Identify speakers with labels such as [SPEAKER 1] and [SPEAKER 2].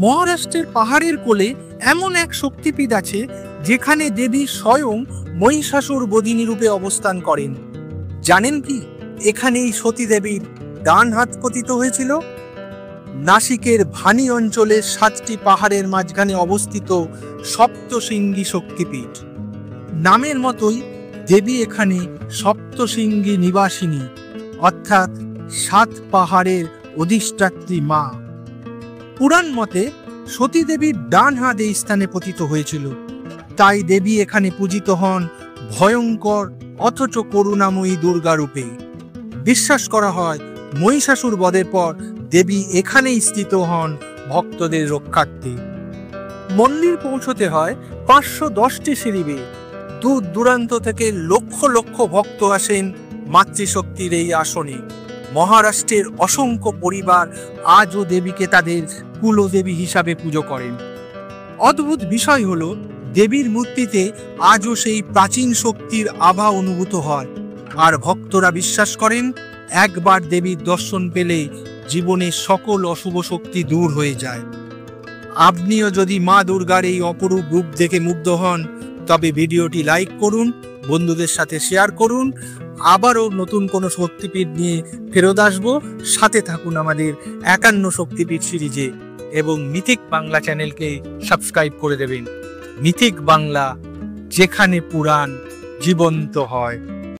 [SPEAKER 1] মহারাষ্ট্রের পাহাড়ের কোলে এমন এক শক্তিপীঠ আছে যেখানে দেবী স্বয়ং মহিষাসুর বদিনী রূপে অবস্থান করেন। জানেন কি এখানেই সতী দেবীর ডান হাত পতিত হয়েছিল? নাসিকের ভানি অঞ্চলের 7টি পাহাড়ের মাঝখানে অবস্থিত সপ্তশৃঙ্গী শক্তিপীঠ। নামের মতোই দেবী এখানে সপ্তশৃঙ্গী নিবাসিনী, অর্থাৎ 7 পাহাড়ের অধিষ্ঠাত্রী মা। পুরাণ মতে সতী দেবীর ডান হাত এই স্থানে পতিত হয়েছিল, তাই দেবী এখানে পূজিত হন ভয়ঙ্কর অথচ করুণাময়ী দুর্গা রূপে। বিশ্বাস করা হয় মহিষাসুর বধের পর দেবী এখানেই স্থিত হন ভক্তদের রক্ষার্থে। মন্দির পৌঁছতে হয় 510টি সিঁড়ি বেয়ে। দূর দূরান্ত থেকে লক্ষ লক্ষ ভক্ত আসেন মাতৃশক্তির এই আসনে। মহারাষ্ট্রের অসংখ্য পরিবার আজও দেবীকে তাদের কুলদেবী হিসাবে পুজো করেন। অদ্ভুত বিষয় হলো দেবীর মূর্তিতে আজও সেই প্রাচীন শক্তির আভা অনুভূত হয়, আর ভক্তরা বিশ্বাস করেন একবার দেবীর দর্শন পেলে জীবনের সকল অশুভ শক্তি দূর হয়ে যায়। আপনিও যদি মা দুর্গার এই অপরূপ রূপ দেখে মুগ্ধ হন, তবে ভিডিওটি লাইক করুন, বন্ধুদের সাথে শেয়ার করুন। আবারও নতুন কোনো শক্তিপীঠ নিয়ে ফেরত আসবো। সাথে থাকুন আমাদের 51 শক্তিপীঠ সিরিজে এবং মিথিক বাংলা চ্যানেলকে সাবস্ক্রাইব করে দেবেন। মিথিক বাংলা, যেখানে পুরাণ জীবন্ত হয়।